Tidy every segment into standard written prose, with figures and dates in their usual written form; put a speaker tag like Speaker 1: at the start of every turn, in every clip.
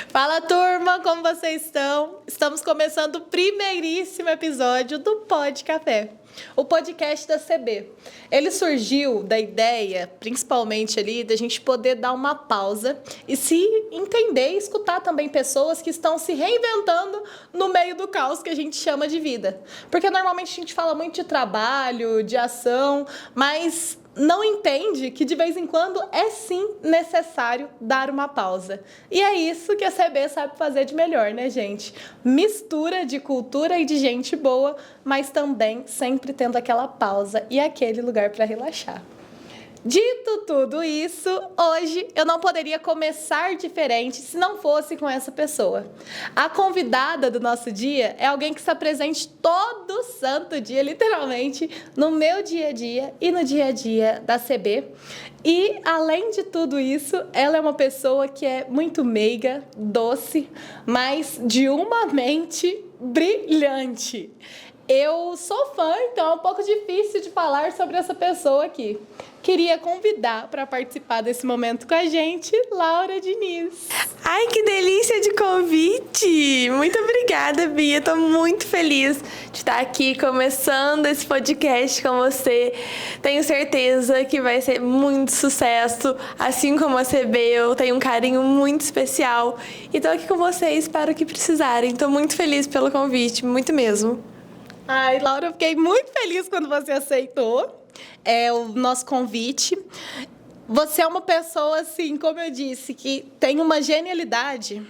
Speaker 1: Fala, turma, como vocês estão? Estamos começando o primeiríssimo episódio do Pod Café, o podcast da CB. Ele surgiu da ideia, principalmente ali, da gente poder dar uma pausa e se entender e escutar também pessoas que estão se reinventando no meio do caos que a gente chama de vida. Porque normalmente a gente fala muito de trabalho, de ação, mas não entende que de vez em quando é sim necessário dar uma pausa. E é isso que a CB sabe fazer de melhor, né, gente? Mistura de cultura e de gente boa, mas também sempre tendo aquela pausa e aquele lugar para relaxar. Dito tudo isso, hoje eu não poderia começar diferente se não fosse com essa pessoa. A convidada do nosso dia é alguém que está presente todo santo dia, literalmente, no meu dia a dia e no dia a dia da CB. E, além de tudo isso, ela é uma pessoa que é muito meiga, doce, mas de uma mente brilhante. Eu sou fã, então é um pouco difícil de falar sobre essa pessoa aqui. Queria convidar para participar desse momento com a gente, Laura Diniz.
Speaker 2: Ai, que delícia de convite! Muito obrigada, Bia. Estou muito feliz de estar aqui começando esse podcast com você. Tenho certeza que vai ser muito sucesso, assim como a CB. Eu tenho um carinho muito especial e estou aqui com vocês para o que precisarem. Estou muito feliz pelo convite, muito mesmo.
Speaker 1: Ai, Laura, eu fiquei muito feliz quando você aceitou o nosso convite. Você é uma pessoa, assim, como eu disse, que tem uma genialidade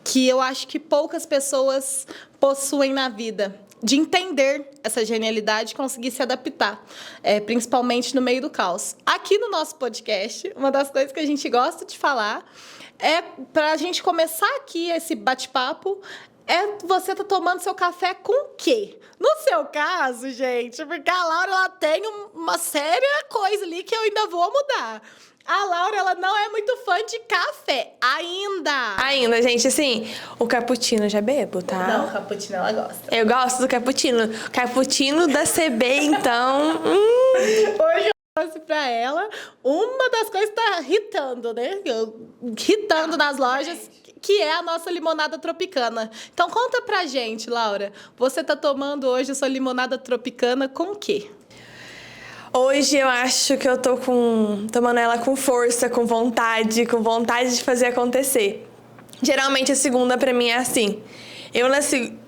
Speaker 1: que eu acho que poucas pessoas possuem na vida, de entender essa genialidade e conseguir se adaptar, principalmente no meio do caos. Aqui no nosso podcast, uma das coisas que a gente gosta de falar é, para a gente começar aqui esse bate-papo, você tá tomando seu café com o quê? No seu caso, gente, porque a Laura ela tem uma séria coisa ali que eu ainda vou mudar. A Laura, ela não é muito fã de café, ainda,
Speaker 2: gente, assim, o cappuccino eu já bebo, tá?
Speaker 1: Não, o cappuccino ela gosta.
Speaker 2: Eu gosto do cappuccino. Cappuccino da CB, então...
Speaker 1: Hoje eu trouxe pra ela uma das coisas que tá irritando, né? Irritando nas lojas, que é a nossa limonada tropicana. Então, conta pra gente, Laura. Você tá tomando hoje a sua limonada tropicana com o quê?
Speaker 2: Hoje eu acho que eu tô tomando ela com força, com vontade de fazer acontecer. Geralmente a segunda pra mim é assim.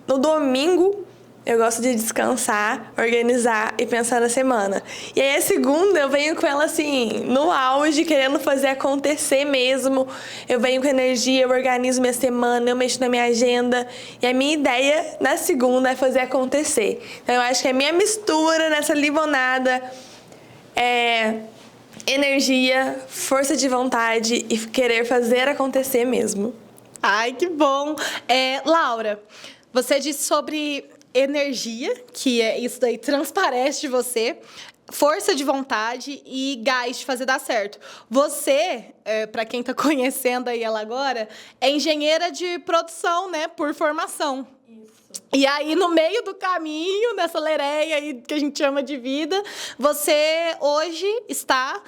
Speaker 2: No domingo eu gosto de descansar, organizar e pensar na semana. E aí a segunda eu venho com ela assim, no auge, querendo fazer acontecer mesmo. Eu venho com energia, eu organizo minha semana, eu mexo na minha agenda. E a minha ideia na segunda é fazer acontecer. Então eu acho que a minha mistura nessa limonada é energia, força de vontade e querer fazer acontecer mesmo.
Speaker 1: Ai, que bom! Laura, você disse sobre energia, que é isso daí, transparece de você, força de vontade e gás de fazer dar certo. Você, para quem está conhecendo aí ela agora, é engenheira de produção, né, por formação. E aí, no meio do caminho, nessa lereia aí que a gente chama de vida, você hoje está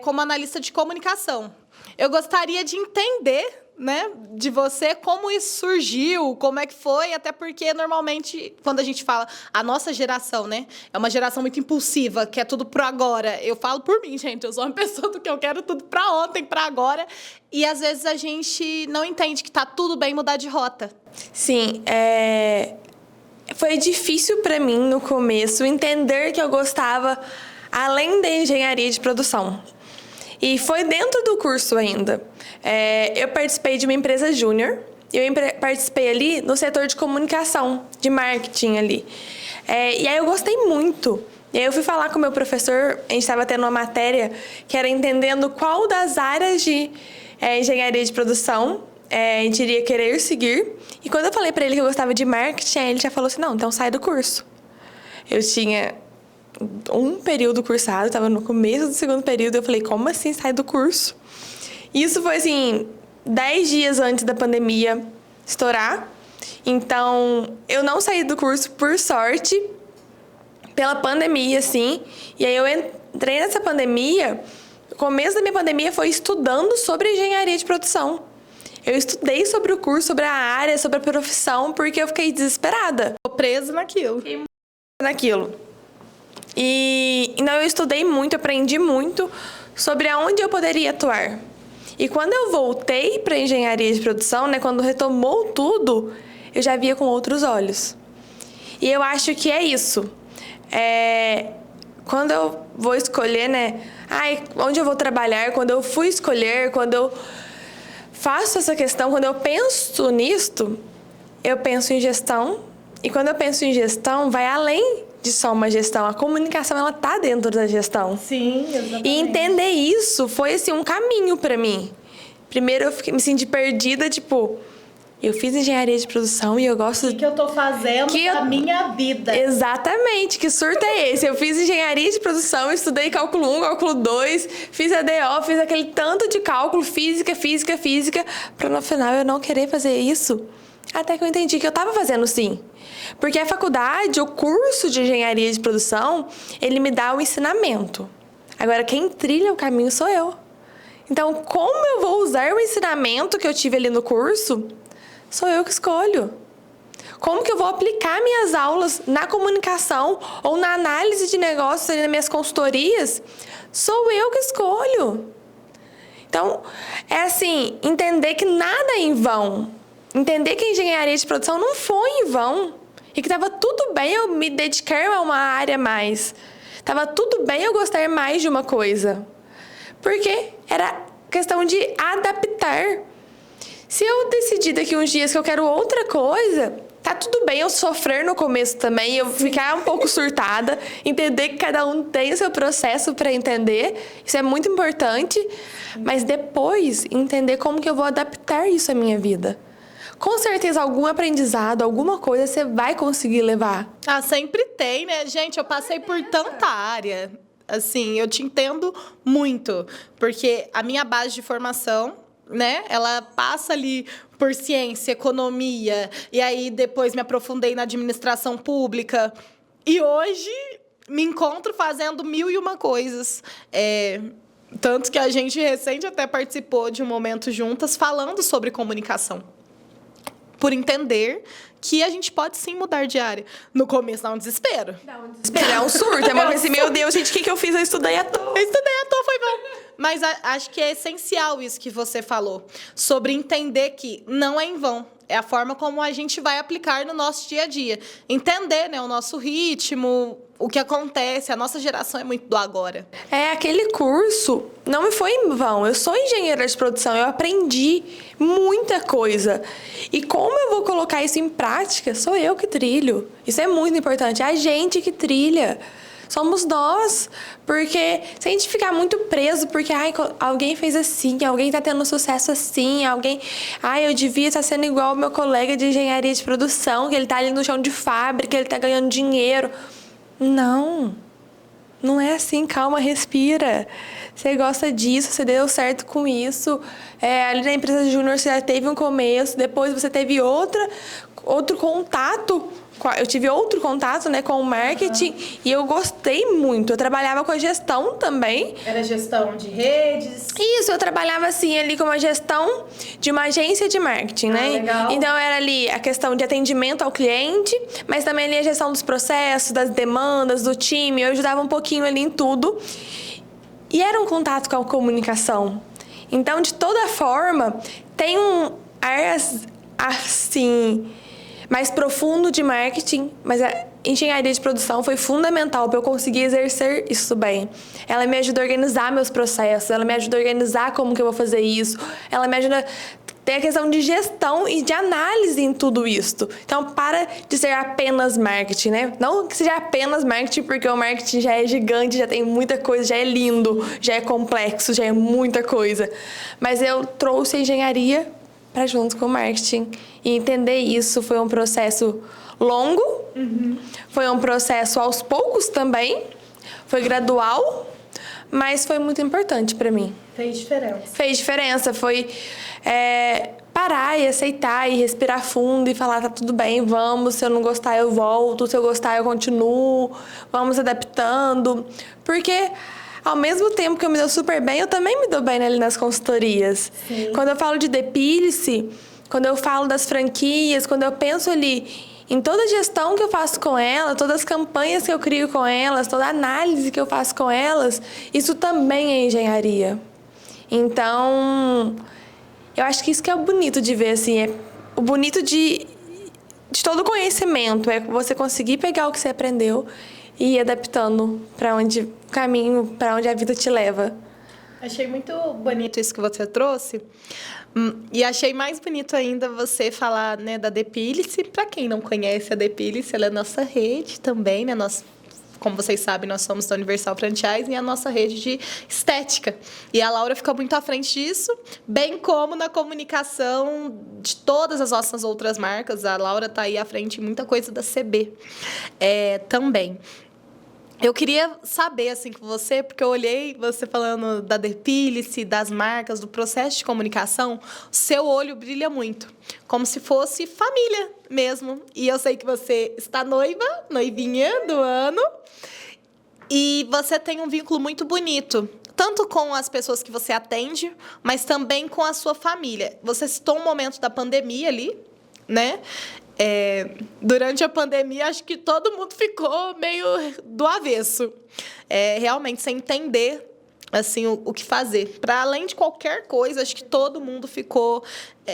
Speaker 1: como analista de comunicação. Eu gostaria de entender, né, de você como isso surgiu, como é que foi, até porque normalmente quando a gente fala a nossa geração, né, é uma geração muito impulsiva, que é tudo pro agora. Eu falo por mim, gente, eu sou uma pessoa do que eu quero tudo pra ontem, pra agora, e às vezes a gente não entende que tá tudo bem mudar de rota.
Speaker 2: Sim, foi difícil para mim no começo entender que eu gostava além da engenharia de produção. E foi dentro do curso ainda. Eu participei de uma empresa júnior. Eu participei ali no setor de comunicação, de marketing ali. E aí eu gostei muito. E aí eu fui falar com o meu professor, a gente estava tendo uma matéria que era entendendo qual das áreas de engenharia de produção a gente iria querer seguir. E quando eu falei para ele que eu gostava de marketing, ele já falou assim, não, então sai do curso. Eu tinha um período cursado, estava no começo do segundo período, eu falei, como assim sai do curso? Isso foi, assim, 10 dias antes da pandemia estourar. Então, eu não saí do curso por sorte, pela pandemia, assim. E aí eu entrei nessa pandemia, o começo da minha pandemia foi estudando sobre engenharia de produção. Eu estudei sobre o curso, sobre a área, sobre a profissão, porque eu fiquei desesperada.
Speaker 1: Tô preso naquilo.
Speaker 2: E então eu estudei muito, aprendi muito sobre aonde eu poderia atuar. E quando eu voltei para engenharia de produção, né, quando retomou tudo, eu já via com outros olhos. E eu acho que é isso. Quando eu vou escolher, né, onde eu vou trabalhar, quando eu fui escolher, quando eu faço essa questão, quando eu penso nisto, eu penso em gestão. E quando eu penso em gestão, vai além de só uma gestão. A comunicação, ela tá dentro da gestão.
Speaker 1: Sim, exatamente.
Speaker 2: E entender isso foi, assim, um caminho para mim. Primeiro, eu me senti perdida, tipo... Eu fiz engenharia de produção e eu gosto...
Speaker 1: O que eu tô fazendo na minha vida?
Speaker 2: Exatamente, que surto é esse? Eu fiz engenharia de produção, estudei cálculo 1, cálculo 2, fiz ADO, fiz aquele tanto de cálculo, física, para no final eu não querer fazer isso. Até que eu entendi que eu tava fazendo sim. Porque a faculdade, o curso de engenharia de produção, ele me dá o ensinamento. Agora, quem trilha o caminho sou eu. Então, como eu vou usar o ensinamento que eu tive ali no curso... Sou eu que escolho. Como que eu vou aplicar minhas aulas na comunicação ou na análise de negócios ali nas minhas consultorias? Sou eu que escolho. Então, é assim, entender que nada é em vão. Entender que a engenharia de produção não foi em vão. E que estava tudo bem eu me dedicar a uma área a mais. Estava tudo bem eu gostar mais de uma coisa. Porque era questão de adaptar. Se eu decidir daqui uns dias que eu quero outra coisa, tá tudo bem eu sofrer no começo também, eu ficar um pouco surtada, entender que cada um tem o seu processo para entender, isso é muito importante, mas depois entender como que eu vou adaptar isso à minha vida. Com certeza algum aprendizado, alguma coisa você vai conseguir levar.
Speaker 1: Sempre tem, né? Gente, eu passei por tanta área. Assim, eu te entendo muito, porque a minha base de formação, né? Ela passa ali por ciência, economia, e aí depois me aprofundei na administração pública. E hoje me encontro fazendo 1001 coisas. Tanto que a gente recente até participou de um momento juntas falando sobre comunicação. Por entender que a gente pode sim mudar de área. No começo dá um desespero.
Speaker 2: É um surto, é uma coisa assim, meu Deus, gente, o que eu fiz? Eu estudei à toa.
Speaker 1: Foi bom. Mas acho que é essencial isso que você falou. Sobre entender que não é em vão. É a forma como a gente vai aplicar no nosso dia a dia. Entender, né, o nosso ritmo, o que acontece. A nossa geração é muito do agora.
Speaker 2: Aquele curso não me foi em vão. Eu sou engenheira de produção, eu aprendi muita coisa. E como eu vou colocar isso em prática, sou eu que trilho. Isso é muito importante, é a gente que trilha. Somos nós, porque se a gente ficar muito preso, porque alguém fez assim, alguém está tendo sucesso assim, eu devia estar sendo igual ao meu colega de engenharia de produção, que ele está ali no chão de fábrica, ele está ganhando dinheiro. Não é assim, calma, respira. Você gosta disso, você deu certo com isso. Ali na empresa júnior você já teve um começo, depois você teve outro contato. Eu tive outro contato, né, com o marketing e eu gostei muito. Eu trabalhava com a gestão também.
Speaker 1: Era gestão de redes?
Speaker 2: Isso, eu trabalhava assim ali com uma gestão de uma agência de marketing, né?
Speaker 1: Legal.
Speaker 2: Então era ali a questão de atendimento ao cliente, mas também ali a gestão dos processos, das demandas, do time. Eu ajudava um pouquinho ali em tudo. E era um contato com a comunicação. Então, de toda forma, tem um ar assim mais profundo de marketing, mas a engenharia de produção foi fundamental para eu conseguir exercer isso bem. Ela me ajuda a organizar meus processos, ela me ajuda a organizar como que eu vou fazer isso, ela me ajuda a ter a questão de gestão e de análise em tudo isso. Então, para de ser apenas marketing, né? Não que seja apenas marketing, porque o marketing já é gigante, já tem muita coisa, já é lindo, já é complexo, já é muita coisa. Mas eu trouxe a engenharia para junto com o marketing. E entender isso foi um processo longo, foi um processo aos poucos também, foi gradual, mas foi muito importante para mim.
Speaker 1: Fez diferença.
Speaker 2: Fez diferença, foi parar e aceitar e respirar fundo e falar, tá tudo bem, vamos, se eu não gostar eu volto, se eu gostar eu continuo, vamos adaptando, porque ao mesmo tempo que eu me dou super bem, eu também me dou bem ali nas consultorias.
Speaker 1: Sim.
Speaker 2: Quando eu falo de Depile-se, quando eu falo das franquias, quando eu penso ali em toda a gestão que eu faço com ela, todas as campanhas que eu crio com elas, toda a análise que eu faço com elas, isso também é engenharia. Então, eu acho que isso que é o bonito de ver, assim, é o bonito de todo conhecimento, é você conseguir pegar o que você aprendeu e ir adaptando para onde o caminho, para onde a vida te leva.
Speaker 1: Achei muito bonito isso que você trouxe. E achei mais bonito ainda você falar, né, da Depile-se. Para quem não conhece a Depile-se, ela é nossa rede também, né? Como vocês sabem, nós somos da Universal Franchise e a nossa rede de estética. E a Laura fica muito à frente disso, bem como na comunicação de todas as nossas outras marcas. A Laura está aí à frente em muita coisa da CB também. Eu queria saber, assim, com você, porque eu olhei você falando da Depile-se, das marcas, do processo de comunicação, o seu olho brilha muito, como se fosse família mesmo. E eu sei que você está noivinha do ano, e você tem um vínculo muito bonito, tanto com as pessoas que você atende, mas também com a sua família. Você citou um momento da pandemia ali, né? Durante a pandemia, acho que todo mundo ficou meio do avesso. Realmente, sem entender assim, o que fazer. Para além de qualquer coisa, acho que todo mundo ficou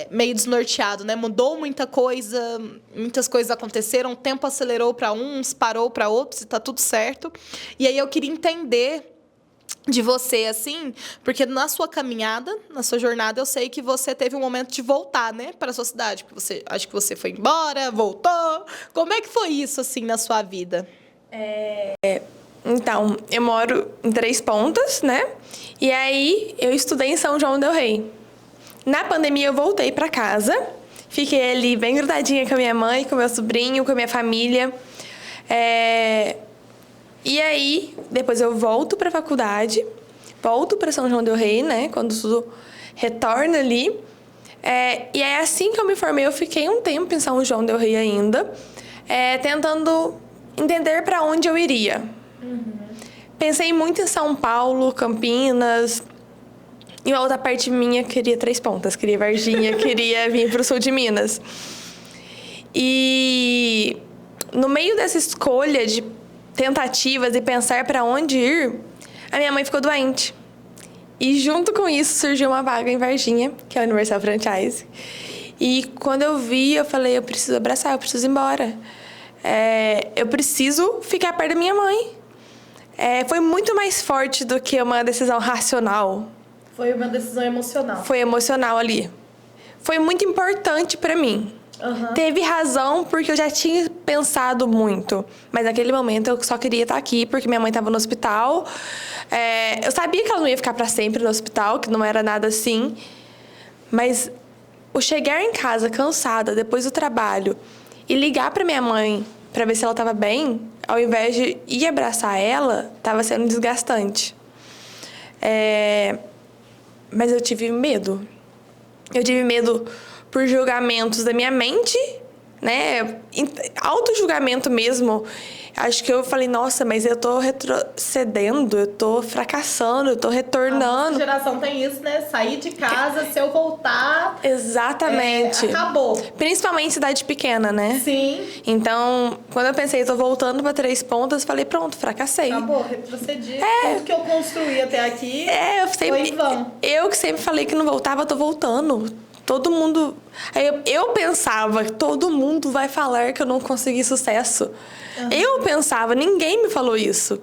Speaker 1: meio desnorteado, né? Mudou muita coisa, muitas coisas aconteceram, o tempo acelerou para uns, parou para outros, e está tudo certo. E aí eu queria entender de você, assim, porque na sua caminhada, na sua jornada, eu sei que você teve um momento de voltar, né, para a sua cidade. Porque acho que você foi embora, voltou. Como é que foi isso, assim, na sua vida?
Speaker 2: Então, eu moro em Três Pontas, né? E aí, eu estudei em São João del Rei. Na pandemia, eu voltei para casa. Fiquei ali bem grudadinha com a minha mãe, com meu sobrinho, com a minha família. E aí, depois eu volto para a faculdade, volto para São João del Rei, né? Quando tudo retorna ali. E aí, assim que eu me formei, eu fiquei um tempo em São João del Rei ainda, tentando entender para onde eu iria. Pensei muito em São Paulo, Campinas. E uma outra parte minha queria Três Pontas, queria Varginha, queria vir para o sul de Minas. E no meio dessa escolha de tentativas e pensar para onde ir, a minha mãe ficou doente. E junto com isso surgiu uma vaga em Varginha, que é a Universal Franchise. E quando eu vi, eu falei, eu preciso abraçar, eu preciso ir embora. Eu preciso ficar perto da minha mãe. Foi muito mais forte do que uma decisão racional.
Speaker 1: Foi uma decisão emocional.
Speaker 2: Foi emocional ali. Foi muito importante para mim.
Speaker 1: Uhum.
Speaker 2: Teve razão, porque eu já tinha pensado muito. Mas naquele momento eu só queria estar aqui, porque minha mãe estava no hospital. Eu sabia que ela não ia ficar para sempre no hospital, que não era nada assim. Mas o chegar em casa cansada, depois do trabalho, e ligar para minha mãe para ver se ela estava bem, ao invés de ir abraçar ela, estava sendo desgastante. Mas eu tive medo. Eu tive medo por julgamentos da minha mente, né? Auto-julgamento mesmo. Acho que eu falei, nossa, mas eu tô retrocedendo, eu tô fracassando, eu tô retornando.
Speaker 1: A nossa geração tem isso, né? Sair de casa, se eu voltar...
Speaker 2: Exatamente.
Speaker 1: Acabou.
Speaker 2: Principalmente em cidade pequena, né?
Speaker 1: Sim.
Speaker 2: Então, quando eu pensei, tô voltando pra Três Pontas, falei, pronto, fracassei.
Speaker 1: Acabou, retrocedi. Tudo que eu construí até aqui foi em vão.
Speaker 2: Eu que sempre falei que não voltava, tô voltando. Todo mundo... Eu pensava, todo mundo vai falar que eu não consegui sucesso. Uhum. Eu pensava, ninguém me falou isso.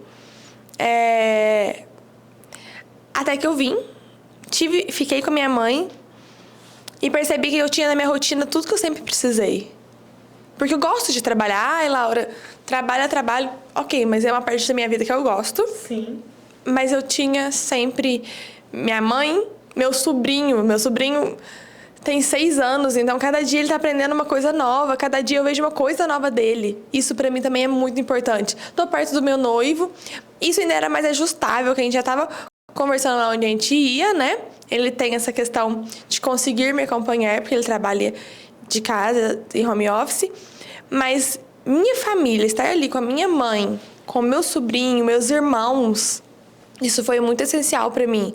Speaker 2: Até que eu vim, fiquei com a minha mãe e percebi que eu tinha na minha rotina tudo que eu sempre precisei. Porque eu gosto de trabalhar. Ai, Laura, trabalho. Ok, mas é uma parte da minha vida que eu gosto.
Speaker 1: Sim.
Speaker 2: Mas eu tinha sempre minha mãe, meu sobrinho. Meu sobrinho tem 6 anos, então cada dia ele tá aprendendo uma coisa nova, cada dia eu vejo uma coisa nova dele. Isso pra mim também é muito importante. Tô perto do meu noivo, isso ainda era mais ajustável, que a gente já tava conversando lá onde a gente ia, né? Ele tem essa questão de conseguir me acompanhar, porque ele trabalha de casa, em home office. Mas minha família, estar ali com a minha mãe, com meu sobrinho, meus irmãos, Isso foi muito essencial pra mim.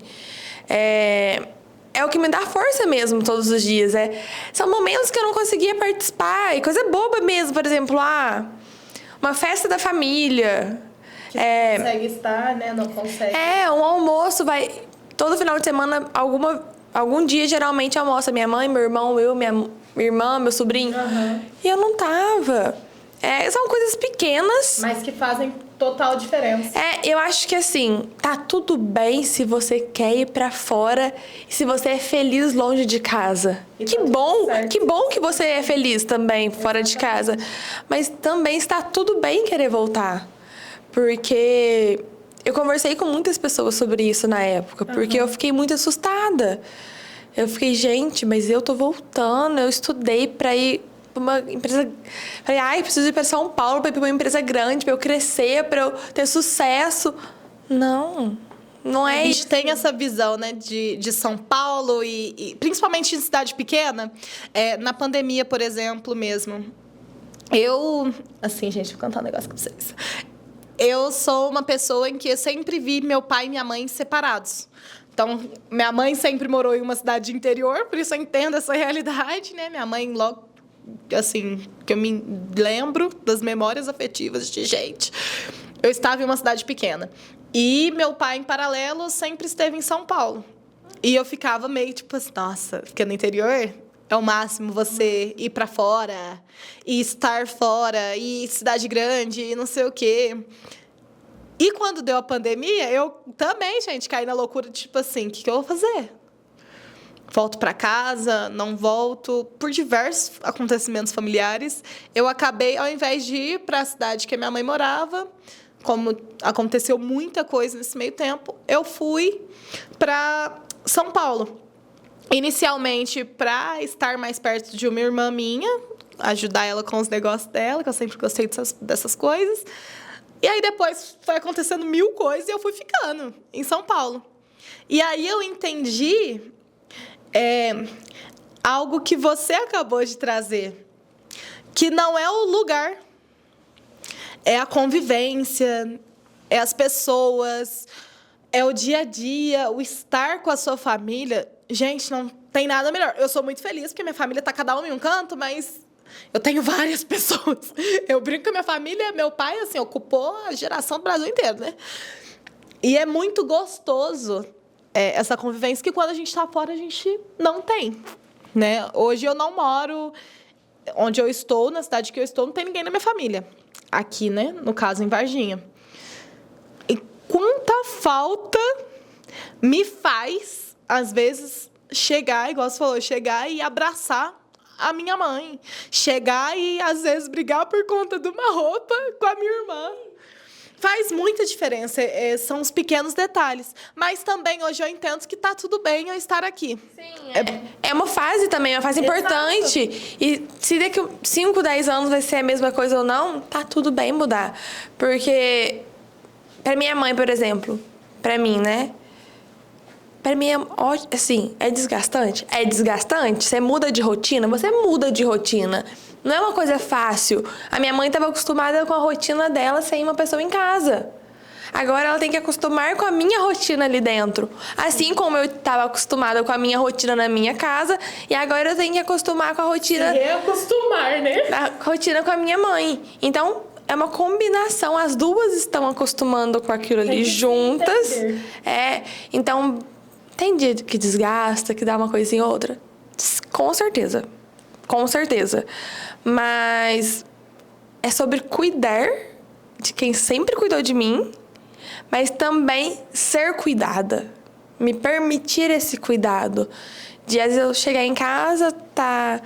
Speaker 2: É o que me dá força mesmo todos os dias. São momentos que eu não conseguia participar. E coisa boba mesmo, por exemplo, uma festa da família.
Speaker 1: Que não consegue estar, né? Não consegue.
Speaker 2: Um almoço vai... Todo final de semana, algum dia, geralmente, almoça minha mãe, meu irmão, eu, minha irmã, meu sobrinho.
Speaker 1: Uhum.
Speaker 2: E eu não tava. São coisas pequenas.
Speaker 1: Mas que fazem total diferença.
Speaker 2: Eu acho que assim, tá tudo bem se você quer ir pra fora e se você é feliz longe de casa. Que bom que você é feliz também fora de casa. Mas também está tudo bem querer voltar. Porque eu conversei com muitas pessoas sobre isso na época, porque eu fiquei muito assustada. Eu fiquei, gente, mas eu tô voltando, eu estudei pra ir uma empresa... Falei, preciso ir para São Paulo para ir para uma empresa grande, para eu crescer, para eu ter sucesso. Não é isso.
Speaker 1: A gente tem essa visão, né, de São Paulo e principalmente em cidade pequena. Na pandemia, por exemplo, mesmo. Assim, gente, vou contar um negócio com vocês. Eu sou uma pessoa em que eu sempre vi meu pai e minha mãe separados. Então, minha mãe sempre morou em uma cidade interior, por isso eu entendo essa realidade, né? Minha mãe logo... assim, que eu me lembro das memórias afetivas de gente. Eu estava em uma cidade pequena. E meu pai, em paralelo, sempre esteve em São Paulo. E eu ficava meio tipo assim, nossa, porque no interior é o máximo você ir para fora, e estar fora, e cidade grande, e não sei o quê. E quando deu a pandemia, eu também, gente, caí na loucura, tipo assim, o que eu vou fazer? Volto para casa, não volto. Por diversos acontecimentos familiares, eu acabei, ao invés de ir para a cidade que a minha mãe morava, como aconteceu muita coisa nesse meio tempo, eu fui para São Paulo. Inicialmente, para estar mais perto de uma irmã minha, ajudar ela com os negócios dela, que eu sempre gostei dessas coisas. E aí, depois, foi acontecendo 1000 coisas e eu fui ficando em São Paulo. E aí, eu entendi... algo que você acabou de trazer, que não é o lugar, é a convivência, é as pessoas, é o dia a dia, o estar com a sua família. Gente, não tem nada melhor. Eu sou muito feliz porque minha família está cada um em um canto, mas eu tenho várias pessoas. Eu brinco com a minha família, meu pai, assim, ocupou a geração do Brasil inteiro, né? E é muito gostoso essa convivência que quando a gente está fora a gente não tem, né? Hoje eu não moro onde eu estou, na cidade que eu estou, não tem ninguém na minha família. Aqui, né? No caso, em Varginha. E quanta falta me faz, às vezes, chegar, igual você falou, chegar e abraçar a minha mãe. Chegar e, às vezes, brigar por conta de uma roupa com a minha irmã. Faz muita diferença, são os pequenos detalhes. Mas também hoje eu entendo que tá tudo bem eu estar aqui.
Speaker 2: Sim, é uma fase também, uma fase importante. E se daqui 5, 10 anos vai ser a mesma coisa ou não, tá tudo bem mudar. Porque, pra minha mãe, por exemplo, pra mim, né? Pra mim, assim, é desgastante? É desgastante. Você muda de rotina? Você muda de rotina. Não é uma coisa fácil. A minha mãe estava acostumada com a rotina dela sem uma pessoa em casa. Agora ela tem que acostumar com a minha rotina ali dentro. Assim como eu estava acostumada com a minha rotina na minha casa, e agora eu tenho que acostumar com a rotina...
Speaker 1: Se reacostumar, né?
Speaker 2: A rotina com a minha mãe. Então, é uma combinação. As duas estão acostumando com aquilo ali juntas. Então, tem dia que desgasta, que dá uma coisinha ou outra. Com certeza. Com certeza. Mas é sobre cuidar de quem sempre cuidou de mim, mas também ser cuidada. Me permitir esse cuidado. De às vezes eu chegar em casa, tá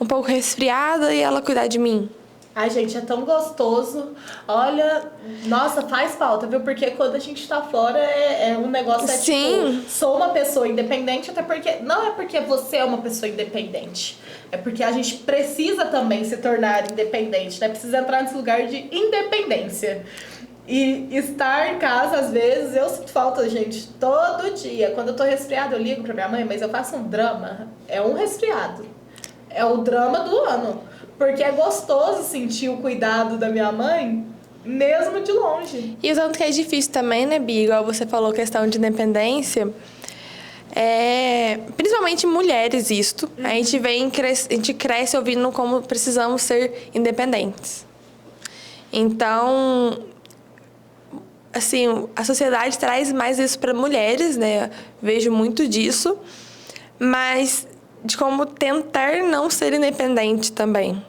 Speaker 2: um pouco resfriada e ela cuidar de mim.
Speaker 1: Ai, gente, é tão gostoso. Olha, nossa, faz falta, viu? Porque quando a gente tá fora, um negócio
Speaker 2: Sim.
Speaker 1: Tipo, sou uma pessoa independente, até porque... Não é porque você é uma pessoa independente. É porque a gente precisa também se tornar independente, né? Precisa entrar nesse lugar de independência. E estar em casa, às vezes, eu sinto falta, gente, todo dia. Quando eu tô resfriada, eu ligo pra minha mãe, mas eu faço um drama. É um resfriado. É o drama do ano. Porque é gostoso sentir o cuidado da minha mãe mesmo de longe.
Speaker 2: E o tanto que é difícil também, né, Bia? Igual você falou, questão de independência. Principalmente mulheres, isto. A gente cresce ouvindo como precisamos ser independentes. Então, assim, a sociedade traz mais isso para mulheres, né? Vejo muito disso. Mas de como tentar não ser independente também.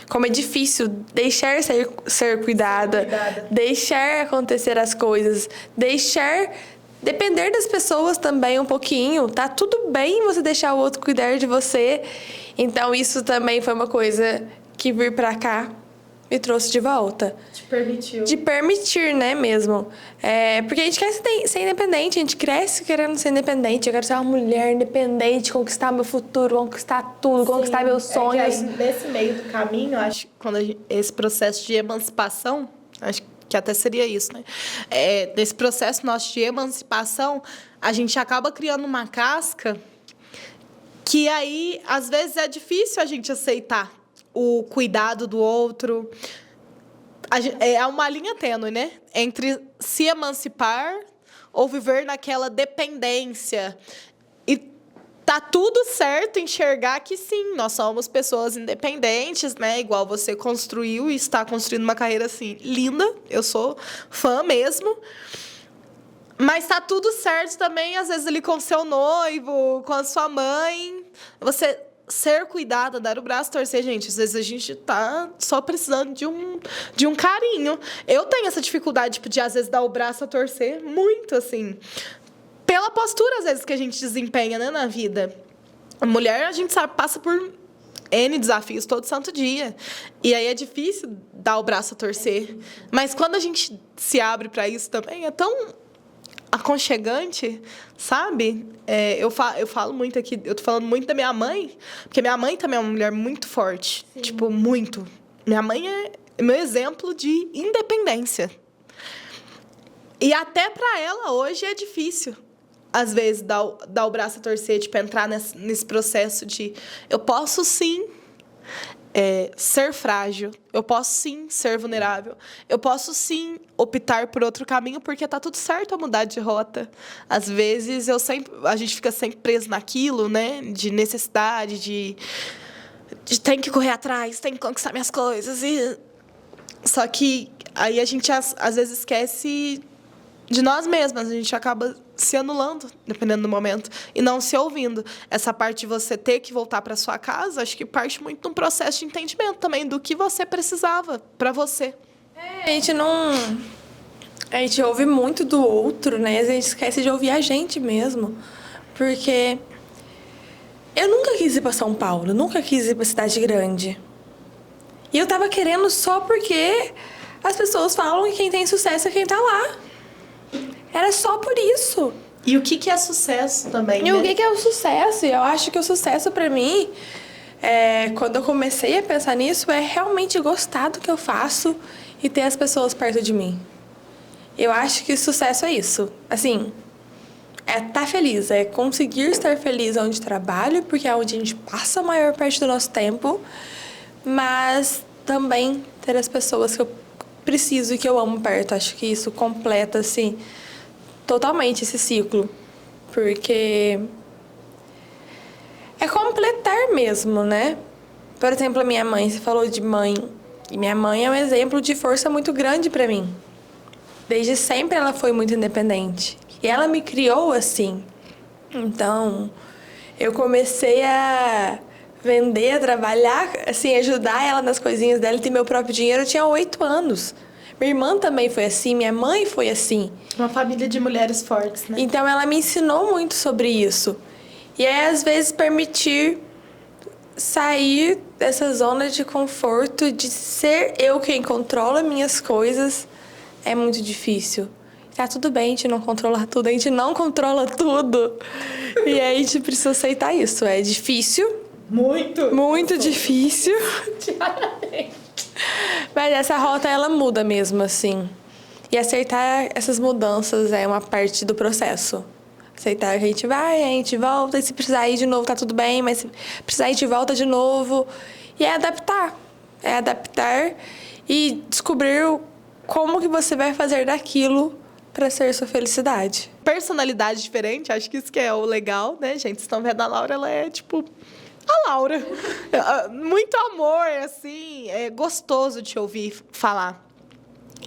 Speaker 2: Como é difícil deixar ser cuidada, deixar acontecer as coisas, deixar depender das pessoas também um pouquinho. Tá tudo bem você deixar o outro cuidar de você. Então, isso também foi uma coisa que vir pra cá me trouxe de volta.
Speaker 1: Te permitiu.
Speaker 2: De permitir, né, mesmo. Porque a gente quer ser independente, a gente cresce querendo ser independente. Eu quero ser uma mulher independente, conquistar meu futuro, conquistar tudo, sim, conquistar meus sonhos.
Speaker 1: Aí, nesse meio do caminho, acho que quando esse processo de emancipação, acho que até seria isso, né? Nesse processo nosso de emancipação, a gente acaba criando uma casca que aí, às vezes, é difícil a gente aceitar o cuidado do outro. É uma linha tênue, né? Entre se emancipar ou viver naquela dependência. E tá tudo certo enxergar que sim, nós somos pessoas independentes, né? Igual você construiu e está construindo uma carreira assim linda. Eu sou fã mesmo. Mas tá tudo certo também, às vezes, ali com o seu noivo, com a sua mãe. Você ser cuidada, dar o braço, torcer, gente. Às vezes a gente tá só precisando de um carinho. Eu tenho essa dificuldade de, às vezes, dar o braço a torcer muito, assim. Pela postura, às vezes, que a gente desempenha, né, na vida. A mulher, a gente sabe, passa por N desafios todo santo dia. E aí é difícil dar o braço a torcer. Mas quando a gente se abre para isso também, é tão aconchegante, sabe? Eu falo muito aqui, eu tô falando muito da minha mãe, porque minha mãe também é uma mulher muito forte. Sim. Tipo, muito. Minha mãe é meu exemplo de independência. E até para ela hoje é difícil, às vezes, dar o braço a torcer, tipo, entrar nesse processo de eu posso sim ser frágil, eu posso sim ser vulnerável, eu posso sim optar por outro caminho, porque tá tudo certo a mudar de rota. Às vezes a gente fica sempre preso naquilo, né, de necessidade, de tem que correr atrás, tem que conquistar minhas coisas, só que aí a gente às vezes esquece de nós mesmas, a gente acaba se anulando, dependendo do momento, e não se ouvindo. Essa parte de você ter que voltar para sua casa, acho que parte muito de um processo de entendimento também do que você precisava para você.
Speaker 2: A gente ouve muito do outro, né? A gente esquece de ouvir a gente mesmo. Porque eu nunca quis ir para São Paulo, nunca quis ir para cidade grande. E eu tava querendo só porque as pessoas falam que quem tem sucesso é quem tá lá. Era só por isso.
Speaker 1: E o que é sucesso também,
Speaker 2: né?
Speaker 1: O
Speaker 2: que é o sucesso? Eu acho que o sucesso pra mim, quando eu comecei a pensar nisso, é realmente gostar do que eu faço e ter as pessoas perto de mim. Eu acho que sucesso é isso. Assim, estar feliz, é conseguir estar feliz onde trabalho, porque é onde a gente passa a maior parte do nosso tempo, mas também ter as pessoas que eu preciso e que eu amo perto. Acho que isso completa, assim, totalmente esse ciclo. Porque é completar mesmo, né? Por exemplo, a minha mãe, você falou de mãe. E minha mãe é um exemplo de força muito grande pra mim. Desde sempre ela foi muito independente. E ela me criou assim. Então, eu comecei a vender, a trabalhar, assim, ajudar ela nas coisinhas dela e ter meu próprio dinheiro. Eu tinha 8 anos. Minha irmã também foi assim, minha mãe foi assim.
Speaker 1: Uma família de mulheres fortes, né?
Speaker 2: Então, ela me ensinou muito sobre isso. E aí, às vezes, permitir sair dessa zona de conforto, de ser eu quem controla minhas coisas, é muito difícil. Tá tudo bem, a gente não controla tudo, a gente não controla tudo. E aí, a gente precisa aceitar isso. É difícil. Muito difícil.
Speaker 1: Diariamente.
Speaker 2: Mas essa rota, ela muda mesmo, assim. E aceitar essas mudanças é uma parte do processo. Aceitar que a gente vai, a gente volta, e se precisar ir de novo, tá tudo bem, mas se precisar ir de volta de novo. E é adaptar. É adaptar e descobrir como que você vai fazer daquilo para ser sua felicidade.
Speaker 1: Personalidade diferente, acho que isso que é o legal, né, gente? Vocês estão vendo a Laura, ela é tipo a Laura. Muito amor, assim, é gostoso de ouvir falar.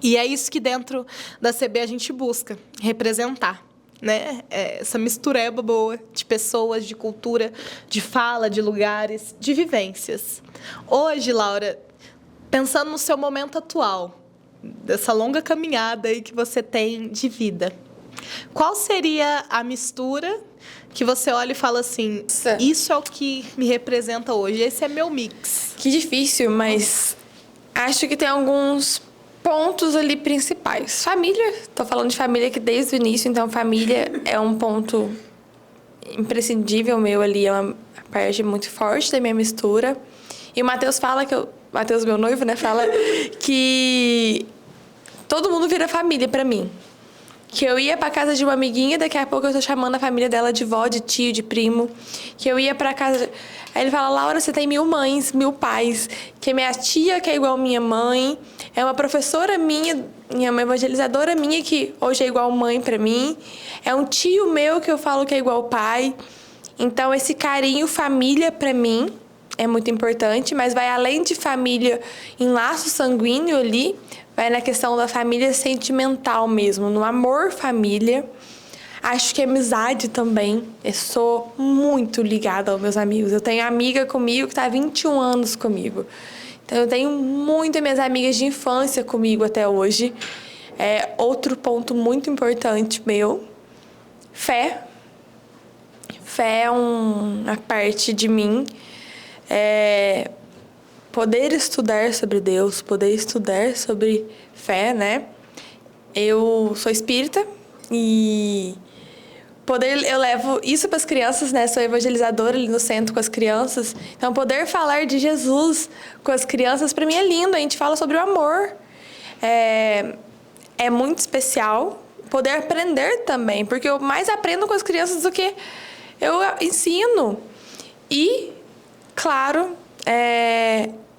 Speaker 1: E é isso que dentro da CB a gente busca, representar, né? Essa mistureba boa de pessoas, de cultura, de fala, de lugares, de vivências. Hoje, Laura, pensando no seu momento atual, dessa longa caminhada aí que você tem de vida, qual seria a mistura que você olha e fala assim, isso é o que me representa hoje, esse é meu mix?
Speaker 2: Que difícil, mas acho que tem alguns pontos ali principais. Família, tô falando de família aqui desde o início, então família é um ponto imprescindível meu ali, é uma parte muito forte da minha mistura. E o Matheus fala que Matheus, meu noivo, né, fala que todo mundo vira família pra mim. Que eu ia pra casa de uma amiguinha, daqui a pouco eu tô chamando a família dela de vó, de tio, de primo. Que eu ia pra casa... Aí ele fala, Laura, você tem 1000 mães, 1000 pais. Que é minha tia, que é igual minha mãe. É uma professora minha, uma evangelizadora minha, que hoje é igual mãe pra mim. É um tio meu que eu falo que é igual pai. Então, esse carinho família pra mim é muito importante, mas vai além de família em laço sanguíneo ali, vai na questão da família sentimental mesmo, no amor família. Acho que amizade também. Eu sou muito ligada aos meus amigos. Eu tenho amiga comigo que está há 21 anos comigo. Então, eu tenho muitas minhas amigas de infância comigo até hoje. É outro ponto muito importante meu. Fé. Fé é uma parte de mim. Poder estudar sobre Deus, poder estudar sobre fé, né? Eu sou espírita e eu levo isso para as crianças, né? Sou evangelizadora ali no centro com as crianças. Então, poder falar de Jesus com as crianças, para mim é lindo. A gente fala sobre o amor. É muito especial. Poder aprender também, porque eu mais aprendo com as crianças do que eu ensino. E, claro,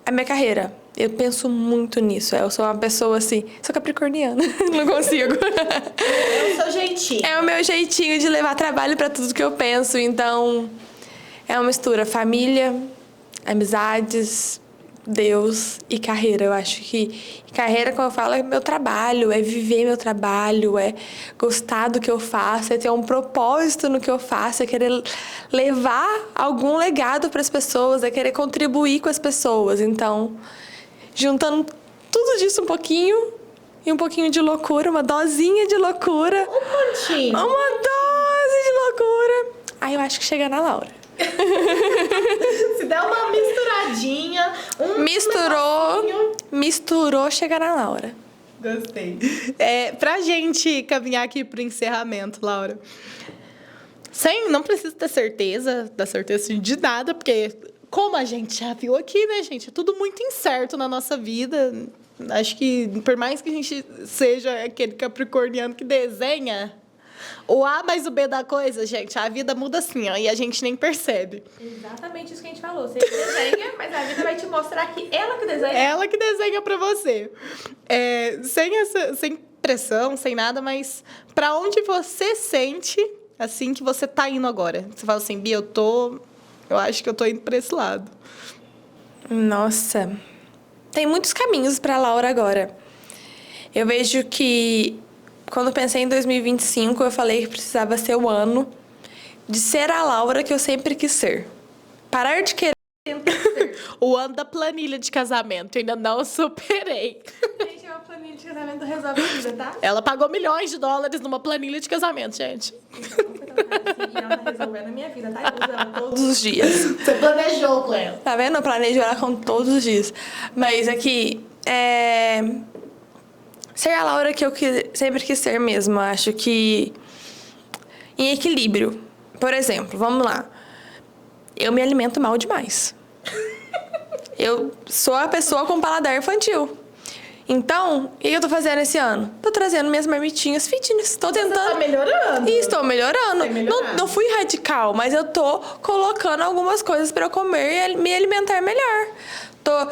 Speaker 2: a minha carreira. Eu penso muito nisso. Eu sou uma pessoa assim... Sou capricorniana. Não consigo.
Speaker 1: É o seu jeitinho.
Speaker 2: É o meu jeitinho de levar trabalho para tudo que eu penso. Então, é uma mistura. Família, amizades, Deus e carreira. Eu acho que carreira, como eu falo, é meu trabalho. É viver meu trabalho. É gostar do que eu faço. É ter um propósito no que eu faço. É querer levar algum legado para as pessoas. É querer contribuir com as pessoas. Então... juntando tudo disso um pouquinho e um pouquinho de loucura, uma dosinha de loucura.
Speaker 1: Um pontinho.
Speaker 2: Uma dose de loucura. Aí eu acho que chega na Laura.
Speaker 1: Se der uma misturadinha,
Speaker 2: Misturou, chega na Laura.
Speaker 1: Gostei. Pra gente caminhar aqui pro encerramento, Laura. Não precisa ter certeza, de nada, porque... como a gente já viu aqui, né, gente? É tudo muito incerto na nossa vida. Acho que, por mais que a gente seja aquele capricorniano que desenha, o A mais o B da coisa, gente, a vida muda assim, ó, e a gente nem percebe.
Speaker 2: Exatamente isso que a gente falou. Você desenha, mas a vida vai te mostrar que ela que desenha.
Speaker 1: Ela que desenha pra você. Sem pressão, sem nada, mas pra onde você sente, assim, que você tá indo agora? Você fala assim, Bia, eu acho que eu tô indo para esse lado.
Speaker 2: Nossa. Tem muitos caminhos para a Laura agora. Eu vejo que, quando pensei em 2025, eu falei que precisava ser o ano de ser a Laura que eu sempre quis ser. Parar de querer ser.
Speaker 1: O ano da planilha de casamento. Eu ainda não superei.
Speaker 2: Gente, uma planilha de casamento resolve a vida, tá?
Speaker 1: Ela pagou $milhões numa planilha de casamento, gente.
Speaker 2: E ela tá resolvendo a minha vida, tá? Eu uso ela todos os dias.
Speaker 1: Você planejou com ela.
Speaker 2: Tá vendo? Eu planejo ela com todos os dias. Mas aqui, ser a Laura que eu sempre quis ser mesmo. Acho que em equilíbrio. Por exemplo, vamos lá. Eu me alimento mal demais. Eu sou a pessoa com paladar infantil. Então, o que eu tô fazendo esse ano? Tô trazendo minhas marmitinhas fitness. Tô tentando...
Speaker 1: Você tá melhorando.
Speaker 2: E estou melhorando. Não fui radical, mas eu tô colocando algumas coisas pra eu comer e me alimentar melhor. Tô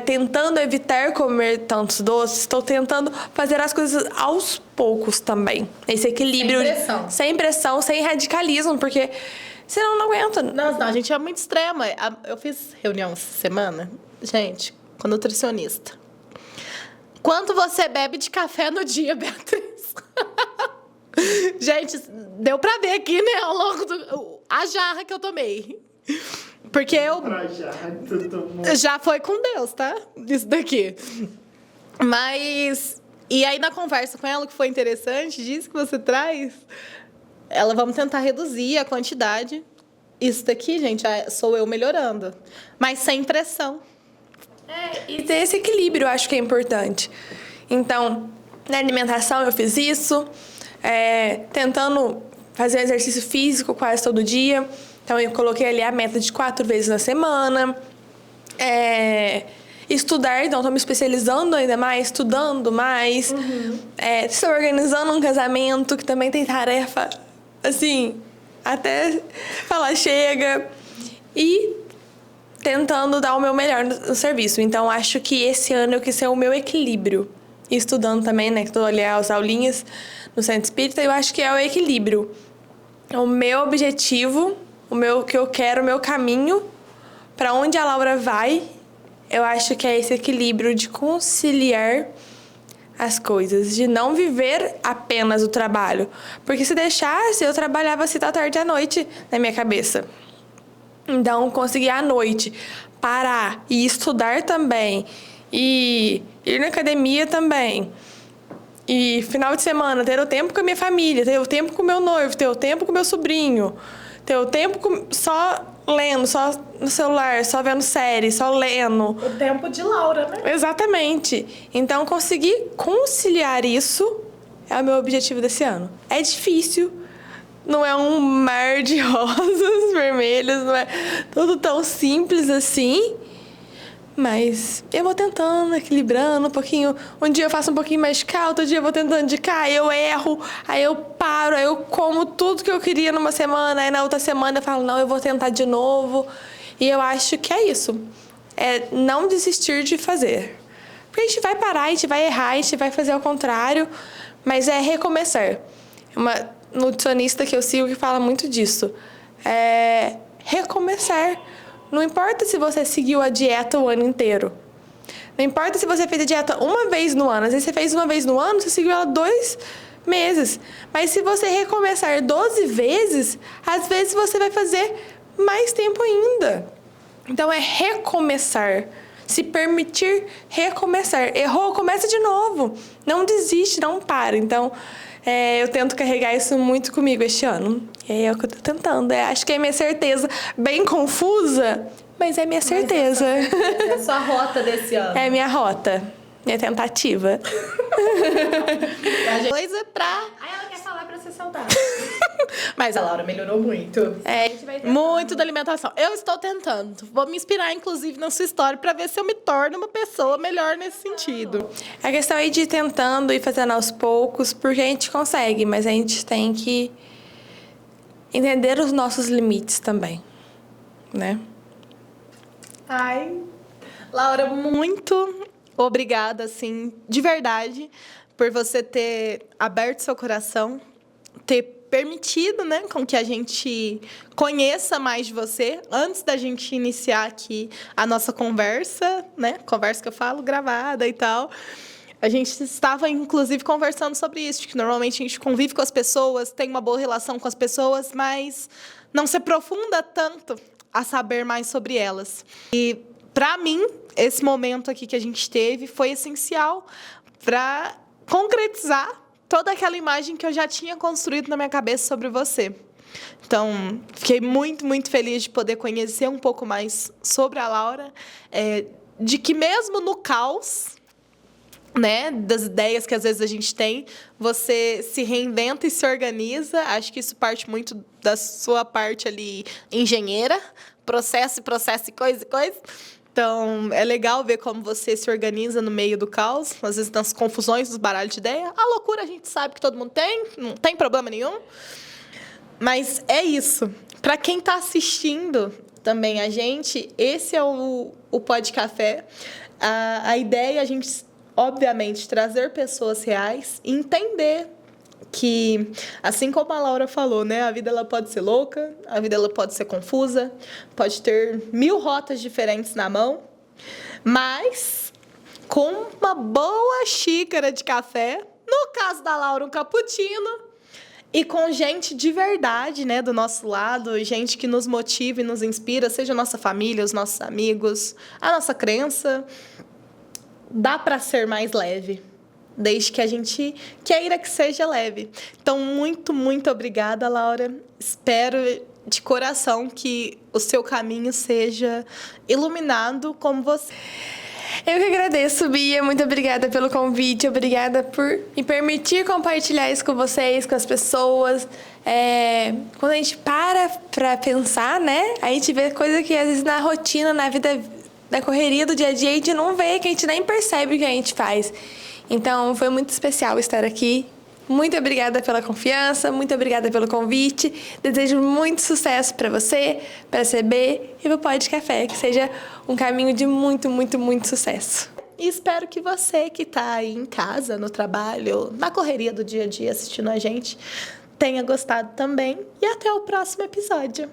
Speaker 2: tentando evitar comer tantos doces, estou tentando fazer as coisas aos poucos também. Esse equilíbrio. Sem pressão, sem radicalismo, porque senão não aguenta.
Speaker 1: Não, a gente é muito extrema. Eu fiz reunião essa semana, gente, com a nutricionista. Quanto você bebe de café no dia, Beatriz? Gente, deu pra ver aqui, né, ao longo a jarra que eu tomei. Porque já foi com Deus, tá? Isso daqui. Mas... E aí, na conversa com ela, o que foi interessante, disso que você traz, vamos tentar reduzir a quantidade. Isso daqui, gente, sou eu melhorando. Mas sem pressão.
Speaker 2: E ter esse equilíbrio, eu acho que é importante. Então, na alimentação, eu fiz isso. Tentando fazer exercício físico quase todo dia. Então, eu coloquei ali a meta de 4 vezes na semana. Estudar, então, estou me especializando ainda mais, estudando mais. Estou organizando um casamento, que também tem tarefa, assim, até falar chega. E tentando dar o meu melhor no serviço. Então, acho que esse ano eu quis ser o meu equilíbrio. E estudando também, né, que estou ali as aulinhas no Centro Espírita, eu acho que é o equilíbrio. O meu objetivo... O que eu quero, o meu caminho, para onde a Laura vai, eu acho que é esse equilíbrio de conciliar as coisas, de não viver apenas o trabalho. Porque se deixasse, eu trabalhava assim da tarde à noite na minha cabeça. Então, conseguir à noite parar e estudar também, e ir na academia também. E final de semana, ter o tempo com a minha família, ter o tempo com o meu noivo, ter o tempo com o meu sobrinho... Ter o tempo só lendo, só no celular, só vendo série, só lendo.
Speaker 1: O tempo de Laura, né?
Speaker 2: Exatamente. Então, conseguir conciliar isso é o meu objetivo desse ano. É difícil. Não é um mar de rosas vermelhas, não é tudo tão simples assim. Mas eu vou tentando, equilibrando um pouquinho. Um dia eu faço um pouquinho mais de cá, outro dia eu vou tentando de cá, aí eu erro, aí eu paro, aí eu como tudo que eu queria numa semana, aí na outra semana eu falo, não, eu vou tentar de novo. E eu acho que é isso. É não desistir de fazer. Porque a gente vai parar, a gente vai errar, a gente vai fazer ao contrário, mas é recomeçar. Uma nutricionista que eu sigo que fala muito disso. É recomeçar. Não importa se você seguiu a dieta o ano inteiro. Não importa se você fez a dieta uma vez no ano. Às vezes você fez uma vez no ano, você seguiu ela 2 meses. Mas se você recomeçar 12 vezes, às vezes você vai fazer mais tempo ainda. Então é recomeçar. Se permitir recomeçar. Errou, começa de novo. Não desiste, não para. Então, eu tento carregar isso muito comigo este ano. É o que eu tô tentando. Acho que é minha certeza. Bem confusa, mas é minha certeza.
Speaker 1: É a sua rota desse ano.
Speaker 2: É minha rota. Minha tentativa.
Speaker 1: Coisa pra...
Speaker 2: Aí ela quer falar pra ser saudável.
Speaker 1: Mas a Laura melhorou muito. Muito da alimentação. Eu estou tentando. Vou me inspirar, inclusive, na sua história para ver se eu me torno uma pessoa melhor nesse sentido.
Speaker 2: A questão é de ir tentando e fazendo aos poucos, porque a gente consegue, mas a gente tem que entender os nossos limites também, né?
Speaker 1: Ai, Laura, muito obrigada, assim, de verdade, por você ter aberto seu coração, ter permitido, né, com que a gente conheça mais de você antes da gente iniciar aqui a nossa conversa, né? Conversa que eu falo gravada e tal. A gente estava, inclusive, conversando sobre isso, que normalmente a gente convive com as pessoas, tem uma boa relação com as pessoas, mas não se aprofunda tanto a saber mais sobre elas. E, para mim, esse momento aqui que a gente teve foi essencial para concretizar toda aquela imagem que eu já tinha construído na minha cabeça sobre você. Então, fiquei muito, muito feliz de poder conhecer um pouco mais sobre a Laura, de que mesmo no caos, né, das ideias que às vezes a gente tem, você se reinventa e se organiza. Acho que isso parte muito da sua parte ali engenheira, processo e coisa. Então, é legal ver como você se organiza no meio do caos, às vezes nas confusões, dos baralhos de ideia. A loucura a gente sabe que todo mundo tem, não tem problema nenhum. Mas é isso. Para quem está assistindo também a gente, esse é o Pod Café. A ideia é a gente, obviamente, trazer pessoas reais e entender que, assim como a Laura falou, né, a vida ela pode ser louca, a vida ela pode ser confusa, pode ter 1000 rotas diferentes na mão, mas com uma boa xícara de café, no caso da Laura, um cappuccino, e com gente de verdade, né, do nosso lado, gente que nos motiva e nos inspira, seja a nossa família, os nossos amigos, a nossa crença, dá para ser mais leve, desde que a gente queira que seja leve. Então, muito, muito obrigada, Laura. Espero de coração que o seu caminho seja iluminado como você.
Speaker 2: Eu que agradeço, Bia. Muito obrigada pelo convite. Obrigada por me permitir compartilhar isso com vocês, com as pessoas. Quando a gente para pensar, né? A gente vê coisa que às vezes na rotina, na vida, na correria do dia a dia, a gente não vê, que a gente nem percebe o que a gente faz. Então, foi muito especial estar aqui. Muito obrigada pela confiança, muito obrigada pelo convite. Desejo muito sucesso para você, para a CB e para o Pod Café, que seja um caminho de muito, muito, muito sucesso.
Speaker 1: E espero que você que está aí em casa, no trabalho, na correria do dia a dia assistindo a gente, tenha gostado também. E até o próximo episódio.